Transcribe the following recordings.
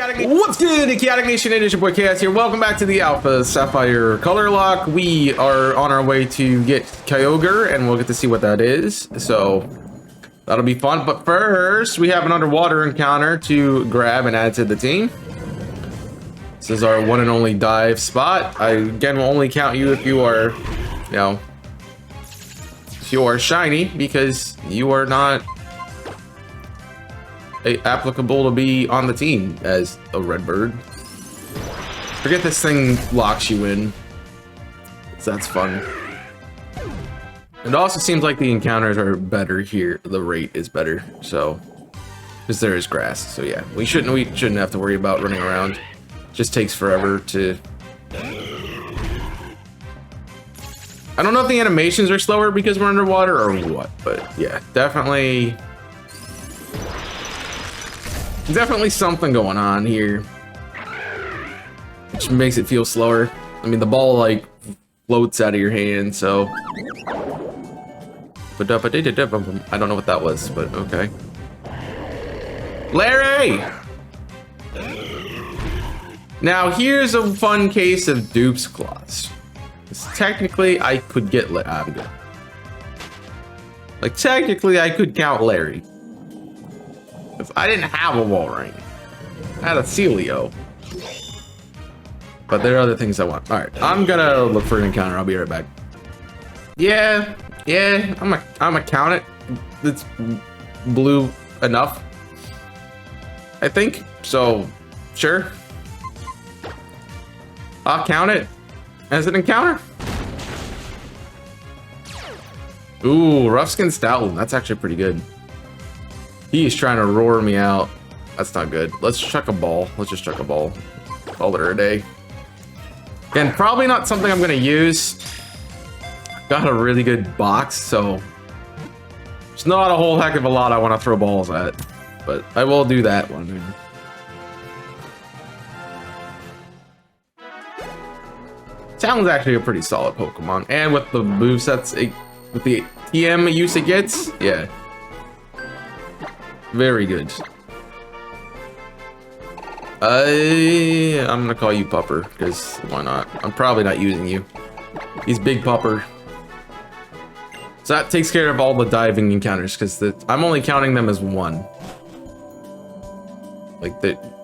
Chaotic Nation? What's good, Chaotic Nation? It is your boy Chaos here. Welcome back to the Alpha Sapphire Colorlocke. We are on our way to get Kyogre, and we'll get to see what that is. So that'll be fun. But first, we have an underwater encounter to grab and add to the team. This is our one and only dive spot. I again will only count you if you are, you know, if you are shiny, because you are not applicable to be on the team as a red bird. Forget this thing locks you in, so that's fun. It also seems like the encounters are better here. The rate is better, so because there is grass. So yeah, we shouldn't have to worry about running around. It just takes forever to. I don't know if the animations are slower because we're underwater or what, but yeah, definitely something going on here, which makes it feel slower. I mean, the ball like floats out of your hand, so. I don't know what that was, but okay. Larry! Now here's a fun case of Dupe's Claws. Technically, I could get I'm good. Like, technically, I could count Larry. If I didn't have a wall ring, I had a Celio. But there are other things I want. All right, I'm gonna look for an encounter. I'll be right back. Yeah, I'm gonna count it. It's blue enough, I think. So, sure. I'll count it as an encounter. Ooh, Rough Skin Stoutland. That's actually pretty good. He is trying to roar me out. That's not good. Let's chuck a ball. Let's just chuck a ball. Call it a day. Again, probably not something I'm gonna use. Got a really good box, so it's not a whole heck of a lot I want to throw balls at, but I will do that one. Talon's actually a pretty solid Pokemon, and with the movesets, with the TM use it gets, yeah. Very good. I'm gonna call you Pupper, because why not? I'm probably not using you. He's Big Pupper. So that takes care of all the diving encounters, because I'm only counting them as one. Like,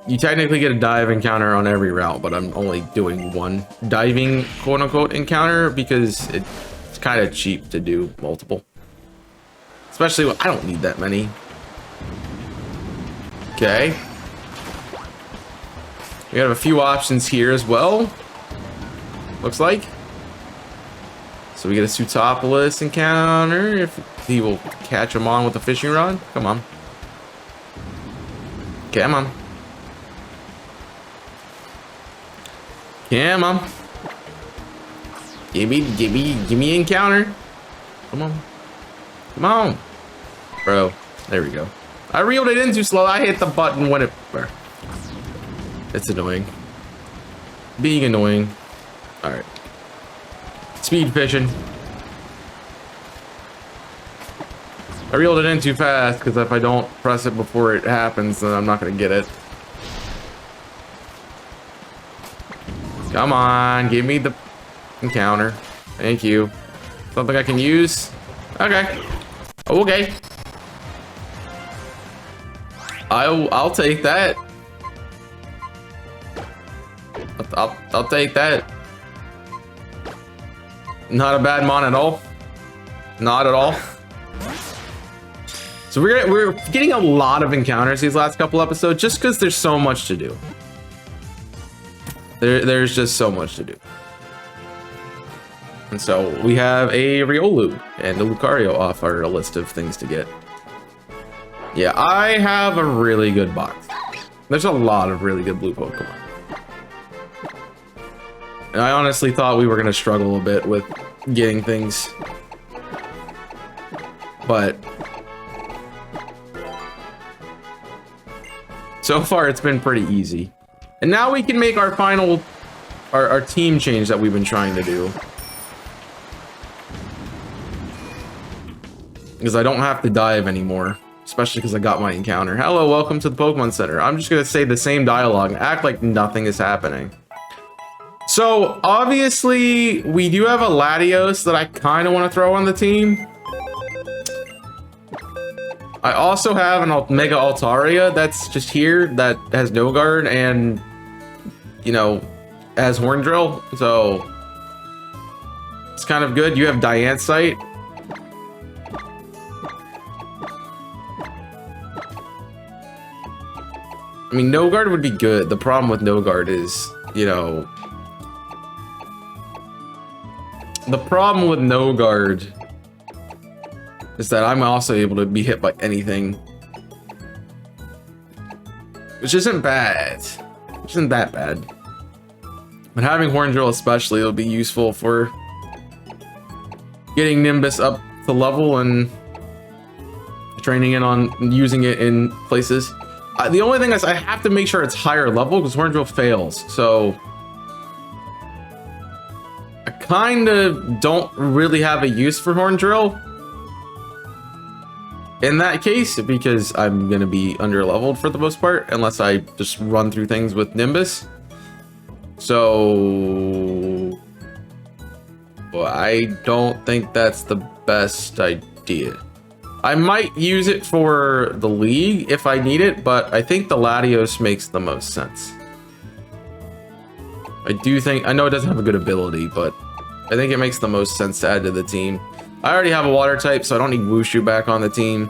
you technically get a dive encounter on every route, but I'm only doing one diving quote-unquote encounter, because it's kind of cheap to do multiple. Especially when I don't need that many. Okay. We have a few options here as well. Looks like. So we get a Sutopolis encounter if he will catch him on with a fishing rod. Come on. Come on. Come on. Give me encounter. Come on. Come on. Bro. There we go. I reeled it in too slow. I hit the button when it... It's annoying. Being annoying. Alright. Speed fishing. I reeled it in too fast, because if I don't press it before it happens, then I'm not going to get it. Come on. Give me the encounter. Thank you. Something I can use? Okay. Okay. I'll take that. I'll take that. Not a bad mon at all. Not at all. So we're getting a lot of encounters these last couple episodes, just because there's so much to do. There's just so much to do. And so we have a Riolu and a Lucario off our list of things to get. Yeah, I have a really good box. There's a lot of really good blue Pokemon. And I honestly thought we were going to struggle a bit with getting things. But so far it's been pretty easy. And now we can make our final, our team change that we've been trying to do. Because I don't have to dive anymore. especially because I got my encounter. Hello, welcome to the Pokemon Center. I'm just gonna say the same dialogue and act like nothing is happening. So obviously we do have a Latios that I kind of want to throw on the team. I also have an Mega Altaria that's just here that has no guard and, you know, has Horn Drill, so it's kind of good. You have Diancite. I mean, no guard would be good. The problem with no guard is, you know, the problem with no guard is that I'm also able to be hit by anything, which isn't bad. Which isn't that bad. But having Horn Drill especially will be useful for getting Nimbus up to level and training it on using it in places. The only thing is I have to make sure it's higher level because Horn Drill fails. So I kind of don't really have a use for Horn Drill in that case because I'm going to be under leveled for the most part unless I just run through things with Nimbus. So well, I don't think that's the best idea. I might use it for the league if I need it, but I think the Latios makes the most sense. I do think, I know it doesn't have a good ability, but I think it makes the most sense to add to the team. I already have a water type, so I don't need Wushu back on the team.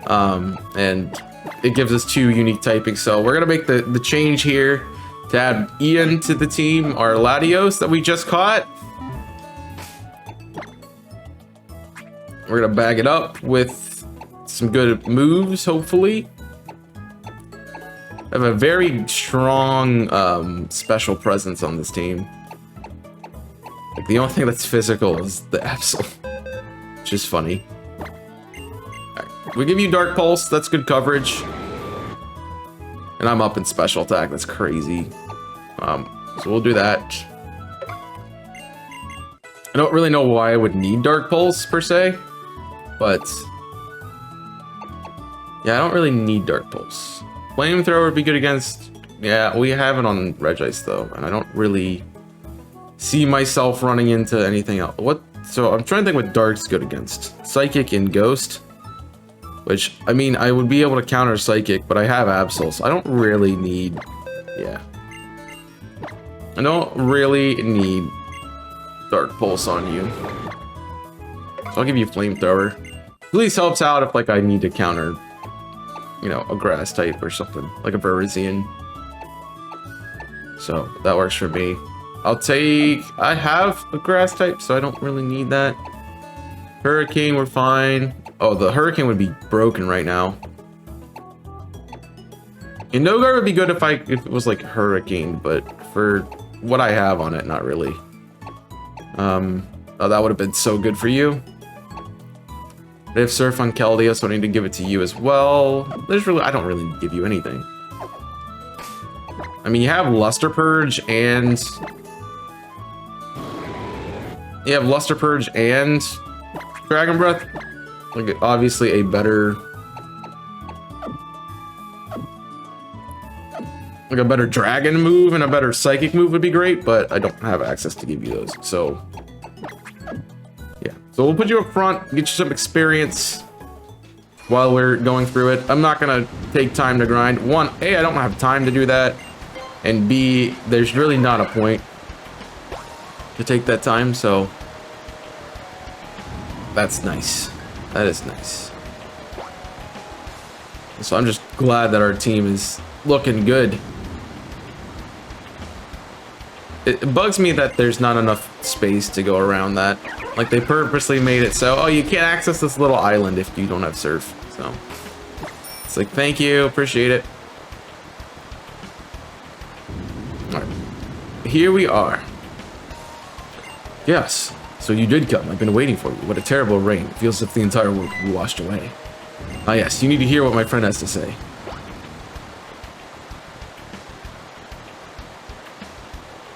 And it gives us 2 unique typings, so we're gonna make the change here to add Ian to the team, our Latios that we just caught. We're gonna bag it up with some good moves, hopefully. I have a very strong special presence on this team. Like, the only thing that's physical is the Absol, which is funny. Right. We give you Dark Pulse, that's good coverage. And I'm up in special attack, that's crazy. So we'll do that. I don't really know why I would need Dark Pulse per se. But yeah, I don't really need Dark Pulse. Flamethrower would be good against, yeah, we have it on Regice though, and I don't really see myself running into anything else. So I'm trying to think what Dark's good against. Psychic and Ghost, which, I mean, I would be able to counter Psychic, but I have Absol, so I don't really need, yeah. I don't really need Dark Pulse on you. So I'll give you Flamethrower. At least helps out if, like, I need to counter, you know, a grass type or something, like a Virizion. So that works for me. I have a grass type, so I don't really need that. Hurricane, we're fine. Oh, the Hurricane would be broken right now. And No Guard would be good if it was like Hurricane, but for what I have on it, not really. Oh, that would have been so good for you. I have Surf on Keldeo, so I need to give it to you as well. I don't really give you anything. I mean, you have Luster Purge and... You have Luster Purge and Dragon Breath. Like, obviously a better... Like a better Dragon move and a better Psychic move would be great, but I don't have access to give you those, so... Yeah, so we'll put you up front, get you some experience while we're going through it. I'm not gonna take time to grind. One, A, I don't have time to do that. And B, there's really not a point to take that time, so that's nice. That is nice. So I'm just glad that our team is looking good. It bugs me that there's not enough space to go around that. Like, they purposely made it so, oh, you can't access this little island if you don't have Surf. So it's like, thank you, appreciate it. All right, here we are. Yes, so you did come. I've been waiting for you. What a terrible rain. It feels as if the entire world will be washed away. Ah, yes, you need to hear what my friend has to say.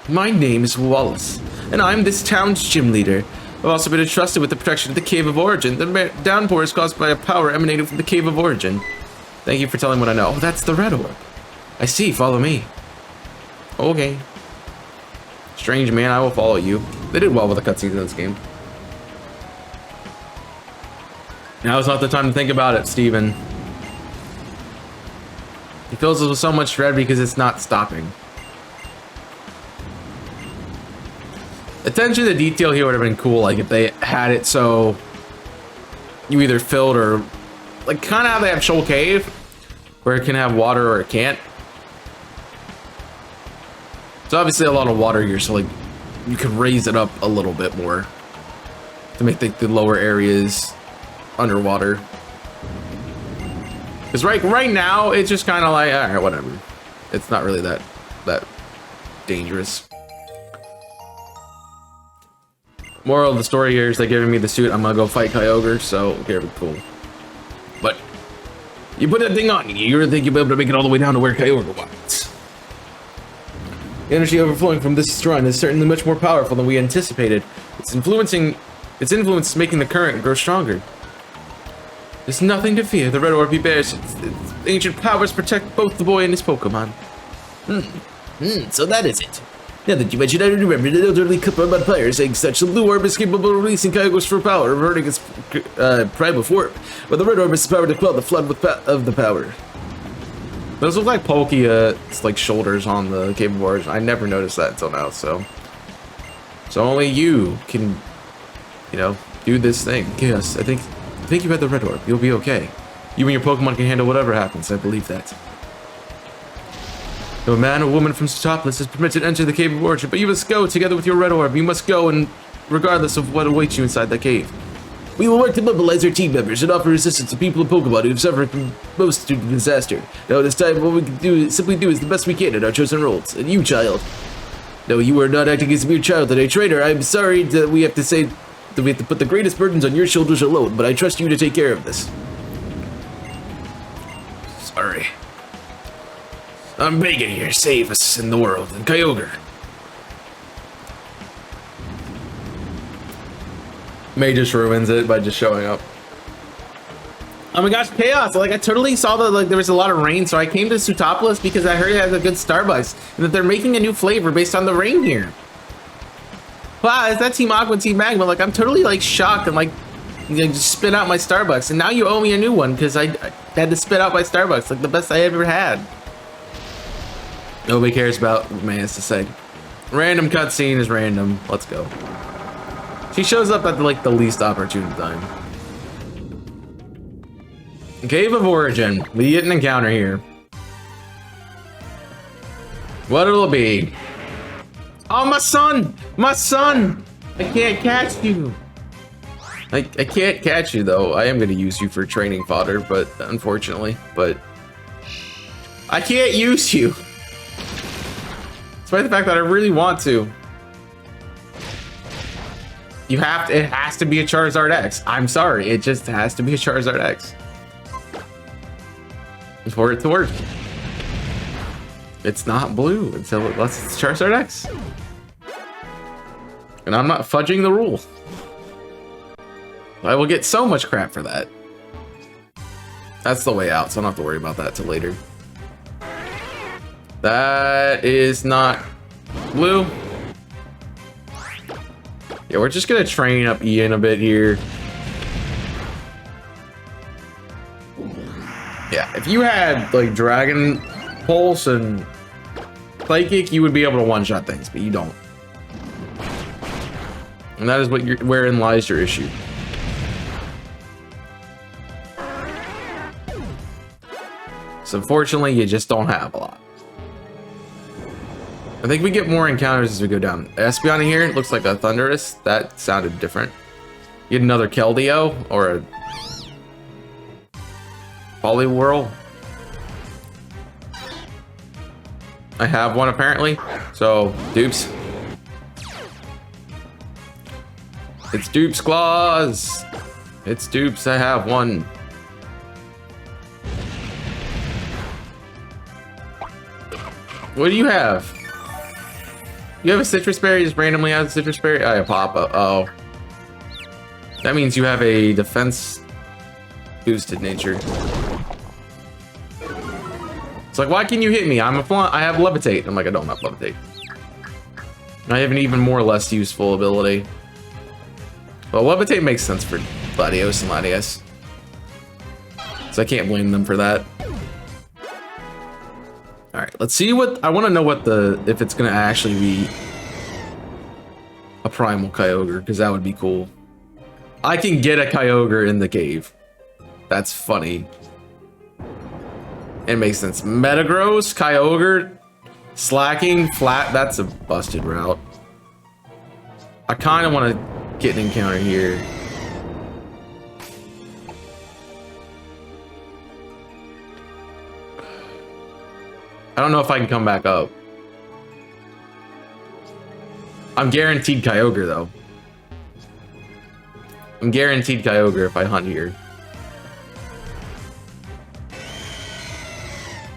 My name is Wallace, and I'm this town's gym leader. I've also been entrusted with the protection of the Cave of Origin. The downpour is caused by a power emanating from the Cave of Origin. Thank you for telling what I know. Oh, that's the red orb. I see, follow me. Okay. Strange man, I will follow you. They did well with the cutscenes in this game. Now is not the time to think about it, Steven. He fills us with so much dread because it's not stopping. Attention to detail here would have been cool, like if they had it so you either filled or like kind of how they have Shoal Cave, where it can have water or it can't. So obviously a lot of water here, so like you could raise it up a little bit more to make the lower areas underwater. Because right now it's just kind of like, all right, whatever. It's not really that dangerous. Moral of the story here is they're giving me the suit. I'm gonna go fight Kyogre, so okay, cool. But you put that thing on, you really think you'll be able to make it all the way down to where Kyogre was. The energy overflowing from this shrine is certainly much more powerful than we anticipated. Its influence is making the current grow stronger. There's nothing to fear. The red orb he bears, its ancient powers protect both the boy and his Pokemon. So that is it. Now that you mention, I remember the elderly couple of players saying such a blue orb is capable of releasing Kyogre's full power, reverting its primal form, but the red orb is the power to quell the flood of the power. Those look like Palkia's like shoulders on the Cave of Origin. I never noticed that until now, so only you can, you know, do this thing. Yes, I think you've had the red orb. You'll be okay. You and your Pokemon can handle whatever happens. I believe that. No man or woman from Sootopolis is permitted to enter the Cave of Origin, but you must go together with your red orb. You must go, and regardless of what awaits you inside that cave. We will work to mobilize our team members and offer assistance to people in Pokemon who have suffered from most due to the disaster. Now, this time, what we can simply do is the best we can in our chosen roles. And you, child. No, you are not acting as a mere child today, trainer. I'm sorry that we have to say that we have to put the greatest burdens on your shoulders alone, but I trust you to take care of this. Sorry. I'm begging here, save us in the world, and Kyogre. May just ruins it by just showing up. Oh my gosh, chaos! Like I totally saw that like there was a lot of rain, so I came to Sootopolis because I heard it has a good Starbucks and that they're making a new flavor based on the rain here. Wow, is that Team Aqua, Team Magma? Like I'm totally like shocked and like just spit out my Starbucks, and now you owe me a new one because I had to spit out my Starbucks, like the best I ever had. Nobody cares about what man has to say. Random cutscene is random. Let's go. She shows up at like the least opportune time. Cave of Origin. We get an encounter here. What it'll be? Oh, my son! My son! I can't catch you. I can't catch you though. I am gonna use you for training fodder, but unfortunately, but I can't use you. Despite the fact that I really want to. You have to, it has to be a Charizard X. I'm sorry, it just has to be a Charizard X. For it to work. It's not blue until it's Charizard X. And I'm not fudging the rule. I will get so much crap for that. That's the way out, so I don't have to worry about that till later. That is not blue. Yeah, we're just gonna train up Ian a bit here. Yeah, if you had like Dragon Pulse and Psychic, you would be able to one-shot things, but you don't. And that is what wherein lies your issue. So unfortunately, you just don't have a lot. I think we get more encounters as we go down. Espeon here, it looks like a Thundurus. That sounded different. You get another Keldeo or a Poliwhirl. I have one apparently. So, dupes. It's Dupes Claws. It's dupes. I have one. What do you have? You have a citrus berry, just randomly has a citrus berry? Oh, yeah, Papa. Oh. That means you have a defense boosted nature. It's like, why can you hit me? I have levitate. I'm like, I don't have levitate. I have an even more less useful ability. Well, levitate makes sense for Latios and Latias. So I can't blame them for that. All right, let's see what, I want to know what if it's going to actually be a primal Kyogre, because that would be cool. I can get a Kyogre in the cave. That's funny. It makes sense. Metagross, Kyogre, slacking, flat, that's a busted route. I kind of want to get an encounter here. I don't know if I can come back up. I'm guaranteed Kyogre, though. I'm guaranteed Kyogre if I hunt here.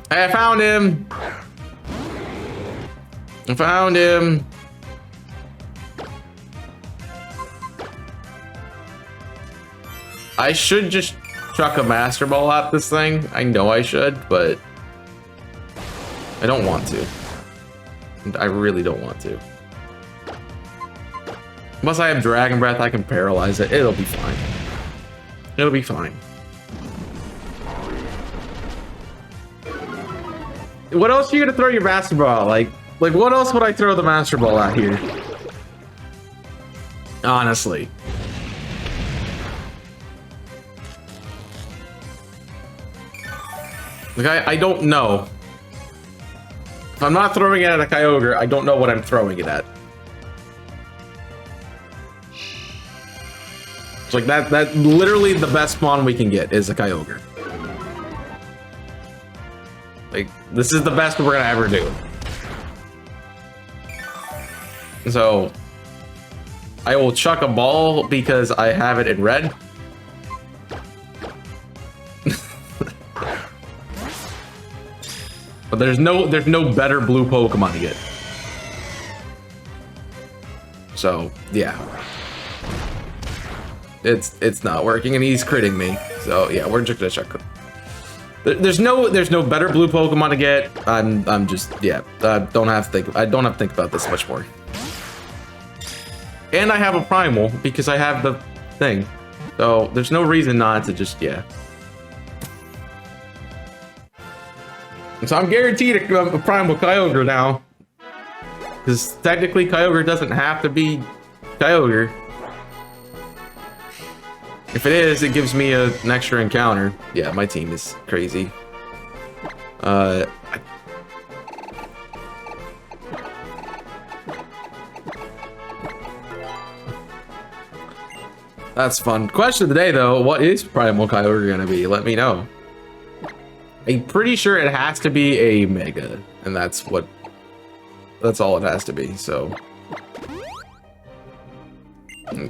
Hey, I found him! I found him! I should just chuck a Master Ball at this thing. I know I should, but I don't want to. I really don't want to. Once I have Dragon Breath, I can paralyze it. It'll be fine. It'll be fine. What else are you gonna throw your Master Ball? Like what else would I throw the Master Ball at here? Honestly. Like, I don't know. If I'm not throwing it at a Kyogre, I don't know what I'm throwing it at. It's like that literally the best spawn we can get is a Kyogre. Like, this is the best we're gonna ever do. So I will chuck a ball because I have it in red. But there's no better blue Pokemon to get. So yeah. It's not working and he's critting me. So yeah, we're just gonna check. There's no better blue Pokemon to get. I'm just, yeah, I don't have to think about this much more. And I have a primal because I have the thing. So there's no reason not to just, yeah. So I'm guaranteed a primal Kyogre now. Because technically Kyogre doesn't have to be Kyogre. If it is, it gives me an extra encounter. Yeah, my team is crazy. That's fun. Question of the day, though, what is Primal Kyogre gonna be? Let me know. I'm pretty sure it has to be a Mega, and that's all it has to be, so.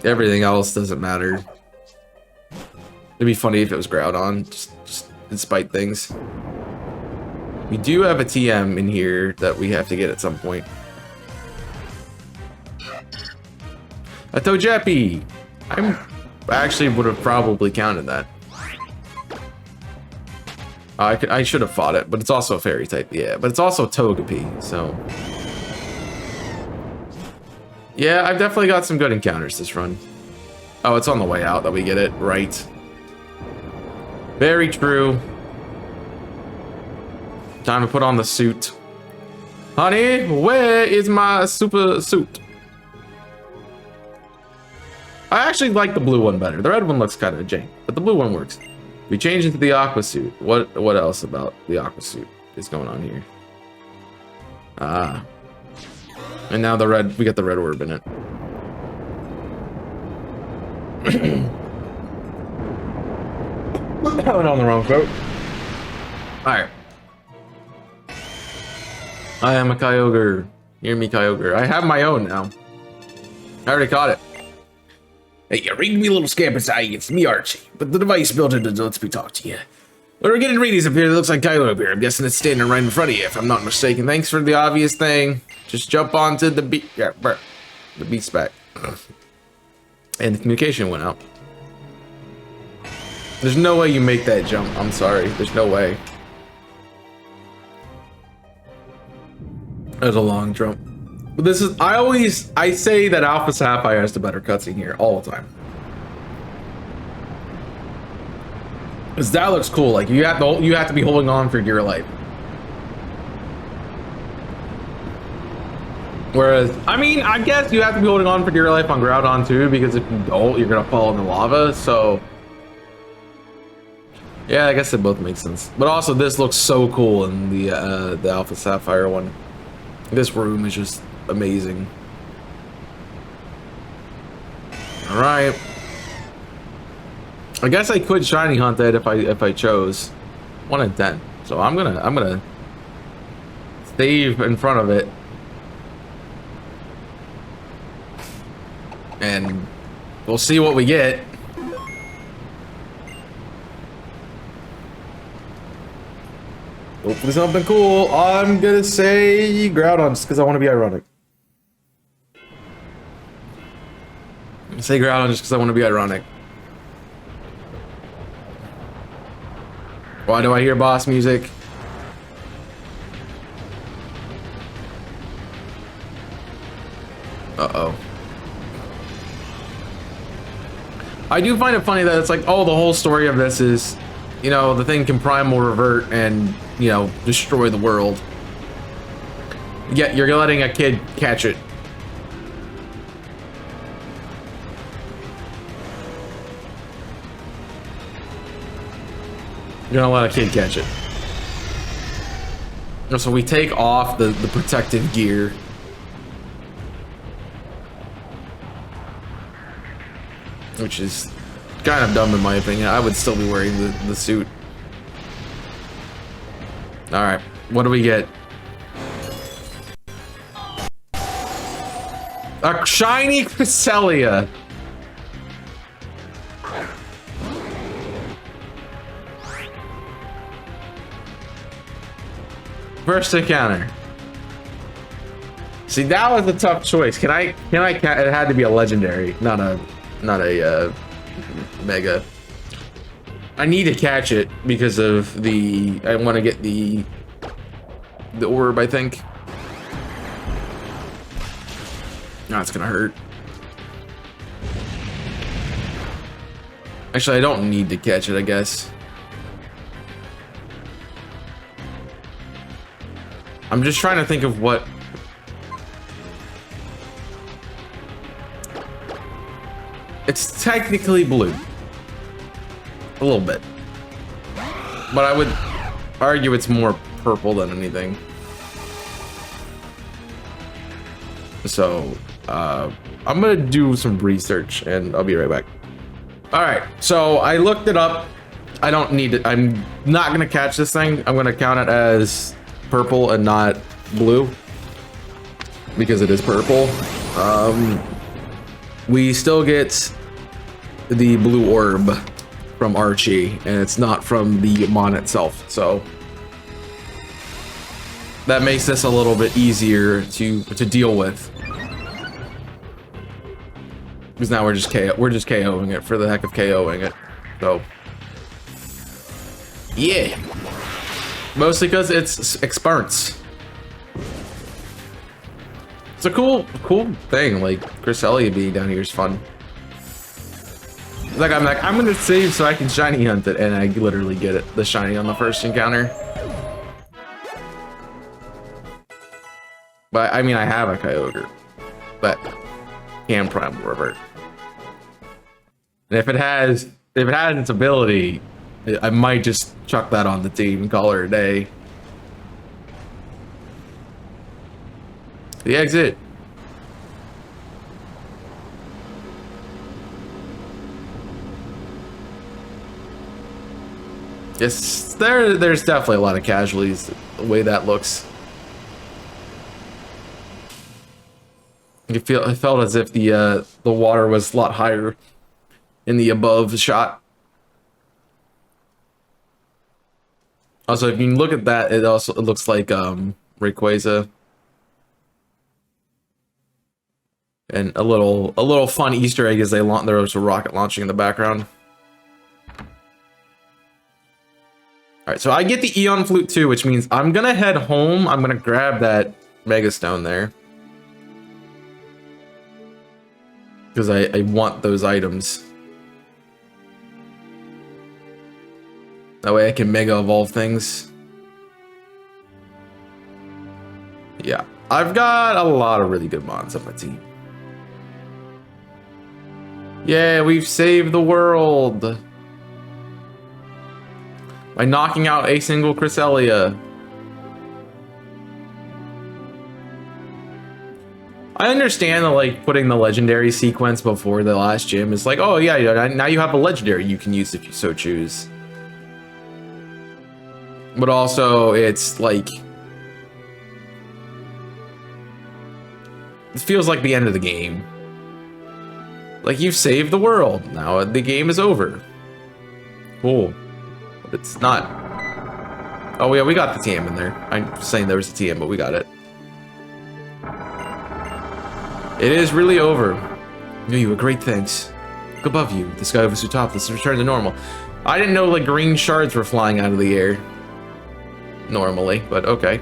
Everything else doesn't matter. It'd be funny if it was Groudon, just despite things. We do have a TM in here that we have to get at some point. A Togepi! I actually would have probably counted that. I should have fought it, but it's also a fairy type, yeah. But it's also Togepi, so. Yeah, I've definitely got some good encounters this run. Oh, it's on the way out that we get it, right. Very true. Time to put on the suit. Honey, where is my super suit? I actually like the blue one better. The red one looks kind of jank, but the blue one works. We change into the aqua suit. What else about the aqua suit is going on here? Ah. And now we got the red orb in it. I went on the wrong throat. Alright. I am a Kyogre. Hear me, Kyogre. I have my own now. I already caught it. Hey, you read me, little scamp inside. It's me, Archie. But the device built in lets me talk to you. Well, we're getting readies up here. It looks like Kyogre up here. I'm guessing it's standing right in front of you, if I'm not mistaken. Thanks for the obvious thing. Just jump onto the beat. Yeah, the beat spec. And the communication went out. There's no way you make that jump. I'm sorry. There's no way. There's a long jump. But this is, I say that Alpha Sapphire has the better cutscene here all the time. Cause that looks cool. Like you have to be holding on for dear life. Whereas, I mean, I guess you have to be holding on for dear life on Groudon too, because if you don't, you're gonna fall in the lava. So, yeah, I guess it both makes sense. But also, this looks so cool in the Alpha Sapphire one. This room is just amazing. All right. I guess I could shiny hunt it if I chose. 1 in 10. So I'm gonna stave in front of it. And we'll see what we get. Hopefully something cool. I'm gonna say Groudon just because I want to be ironic. Say Groudon just because I want to be ironic. Why do I hear boss music? Uh-oh. I do find it funny that it's like, oh, the whole story of this is, you know, the thing can primal revert and, you know, destroy the world. Yet you're letting a kid catch it. You're gonna let a kid catch it. So we take off the protective gear. Which is kind of dumb in my opinion. I would still be wearing the suit. Alright, what do we get? A shiny Cresselia. First encounter. See, that was a tough choice. Can I? It had to be a legendary, not a mega. I need to catch it because of the. I want to get the orb. I think. No, it's gonna hurt. Actually, I don't need to catch it. I guess. I'm just trying to think of what. It's technically blue. A little bit. But I would argue it's more purple than anything. So, I'm gonna do some research and I'll be right back. Alright, so I looked it up. I don't need it. I'm not gonna catch this thing. I'm gonna count it as purple and not blue because it is purple. We still get the blue orb from Archie and it's not from the Mon itself, so that makes this a little bit easier to deal with because now we're just KOing it for the heck of KOing it. So yeah, mostly because it's experts. It's a cool thing. Like Cresselia being down here is fun. Like I'm gonna save so I can shiny hunt it, and I literally get it, the shiny on the first encounter. But I mean, I have a Kyogre, but can primal revert. And if it has its ability, I might just chuck that on the team and call her a day. The exit. Yes, there's definitely a lot of casualties the way that looks. It felt as if the water was a lot higher in the above shot. Also, if you look at that, it looks like Rayquaza. And a little fun Easter egg is there was a rocket launching in the background. right, so I get the Eon Flute too, which means I'm gonna head home. I'm gonna grab that Mega Stone there. Because I want those items. That way I can Mega Evolve things. Yeah, I've got a lot of really good mons on my team. Yeah, we've saved the world by knocking out a single Cresselia. I understand that, like, putting the legendary sequence before the last gym is like, oh yeah, now you have a legendary you can use if you so choose. But also, it's like, it feels like the end of the game. Like, you've saved the world. Now the game is over. Cool. But it's not. Oh yeah, we got the TM in there. I'm saying there was a TM, but we got it. It is really over. No, you were great, thanks. Look above you. The sky over so topless has returned to normal. I didn't know, like, green shards were flying out of the air. Normally, but okay.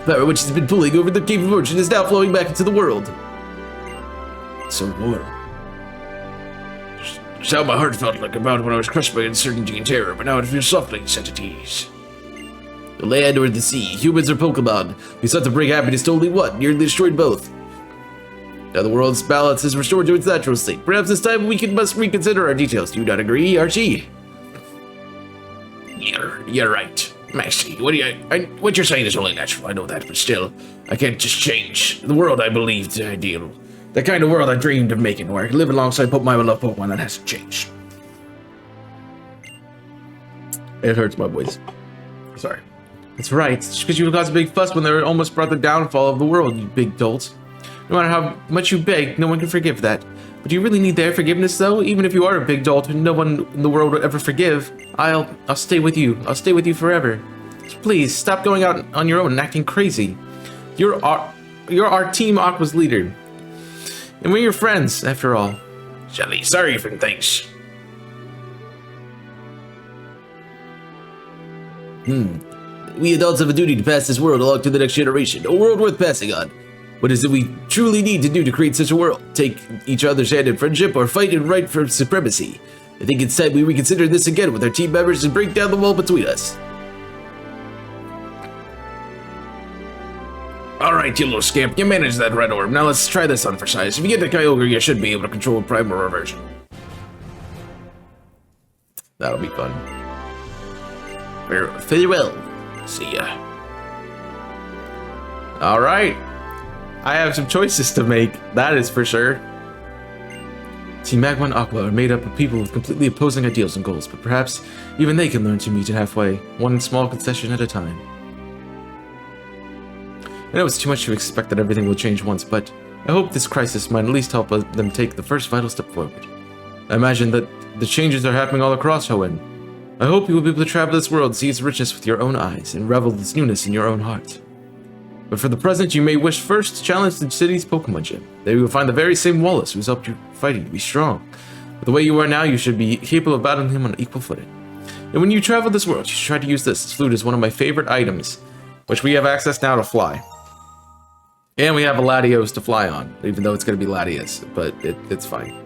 That which has been pulling over the Cape of Fortune is now flowing back into the world. So warm. Just how my heart felt like about when I was crushed by uncertainty and terror, but now it feels softly set at ease. The land or the sea, humans or Pokemon. We sought to bring happiness to only one, nearly destroyed both. Now the world's balance is restored to its natural state. Perhaps this time we must reconsider our details. Do you not agree, Archie? You're right. Maxie, what you're saying is only natural, I know that, but still, I can't just change. The world I believed ideal. The kind of world I dreamed of making, where I could live alongside my beloved Pokemon, that hasn't changed. It hurts my voice. Sorry. That's right. It's because you caused a big fuss when they almost brought the downfall of the world, you big dolt. No matter how much you beg, no one can forgive that. But do you really need their forgiveness, though? Even if you are a big dolt who no one in the world will ever forgive, I'll stay with you. I'll stay with you forever. So please, stop going out on your own and acting crazy. You're our Team Aqua's leader. And we're your friends, after all. Shelly, sorry for things. We adults have a duty to pass this world along to the next generation, a world worth passing on. What is it we truly need to do to create such a world? Take each other's hand in friendship or fight and right for supremacy? I think it's time we reconsider this again with our team members and break down the wall between us. Alright, you little scamp, you managed that red orb. Now let's try this on for size. If you get the Kyogre, you should be able to control primal reversion. That'll be fun. Farewell. See ya. Alright. I have some choices to make, that is for sure. Team Magma and Aqua are made up of people with completely opposing ideals and goals, but perhaps even they can learn to meet halfway, one small concession at a time. I know it's too much to expect that everything will change once, but I hope this crisis might at least help them take the first vital step forward. I imagine that the changes are happening all across Hoenn. I hope you will be able to travel this world, see its richness with your own eyes, and revel its newness in your own heart. But for the present, you may wish first to challenge the city's Pokemon Gym. There you will find the very same Wallace who's helped you fighting to be strong. But the way you are now, you should be capable of battling him on an equal footing. And when you travel this world, you should try to use this. This flute is one of my favorite items, which we have access now to fly. And we have a Latios to fly on, even though it's going to be Latias, but it's fine.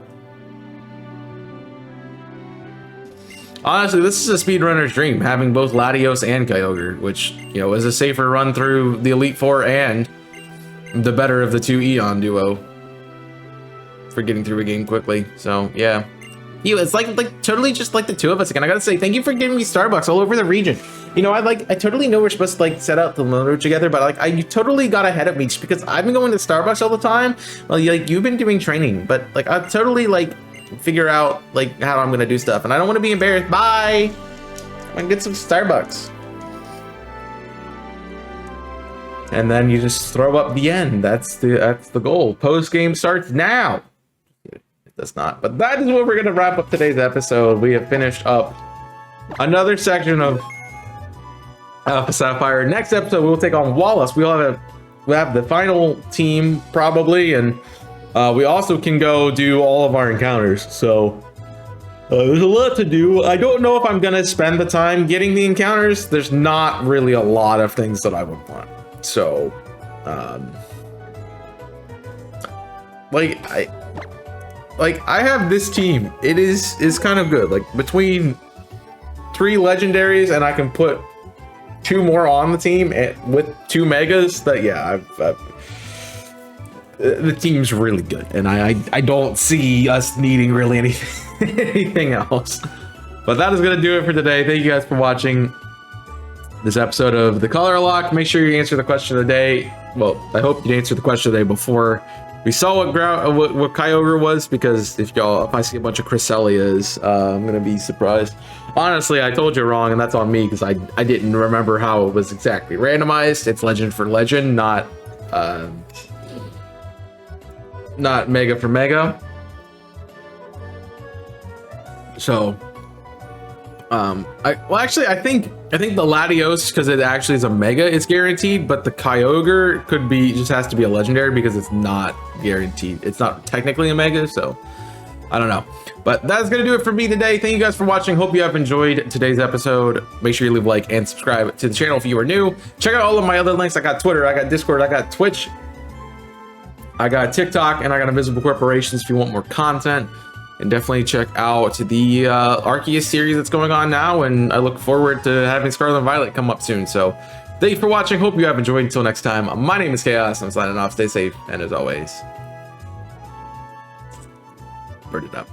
Honestly, this is a speedrunner's dream, having both Latios and Kyogre, which, you know, is a safer run through the Elite Four and the better of the two Eon duo for getting through a game quickly. So, yeah. It's like totally just like the two of us again. I gotta say, thank you for giving me Starbucks all over the region. You know, I totally know we're supposed to like set out the road together, but you totally got ahead of me just because I've been going to Starbucks all the time. Well, you've been doing training, but like I totally figure out how I'm gonna do stuff, and I don't want to be embarrassed. Bye. I can get some Starbucks, and then you just throw up the end. That's the goal. Post game starts now. It does not, but that is what we're gonna wrap up today's episode. We have finished up another section of Alpha Sapphire. Next episode, we'll take on Wallace. We'll have the final team probably, and we also can go do all of our encounters. So There's a lot to do. I don't know if I'm gonna spend the time getting the encounters. There's not really a lot of things that I would want. So, I have this team. It is kind of good. Like between 3 legendaries, and I can put 2 more on the team with 2 megas. That yeah, the team's really good, and I don't see us needing really anything else. But that is gonna do it for today. Thank you guys for watching this episode of the Colorlocke. Make sure you answer the question of the day. Well, I hope you answered the question of the day before we saw what Kyogre was, because if I see a bunch of Cresselias, I'm gonna be surprised. Honestly, I told you wrong, and that's on me because I didn't remember how it was exactly randomized. It's legend for legend, not mega for mega. So, I think the Latios, because it actually is a mega, is guaranteed, but the Kyogre just has to be a legendary because it's not guaranteed. It's not technically a mega, so I don't know. But that's gonna do it for me today. Thank you guys for watching. Hope you have enjoyed today's episode. Make sure you leave a like and subscribe to the channel if you are new. Check out all of my other links. I got Twitter, I got Discord, I got Twitch, I got TikTok, and I got Invisible Corporations if you want more content. And definitely check out the Arceus series that's going on now, and I look forward to having Scarlet and Violet come up soon. So thank you for watching. Hope you have enjoyed. Until next time, my name is Chaos. I'm signing off. Stay safe, and as always, bird it up.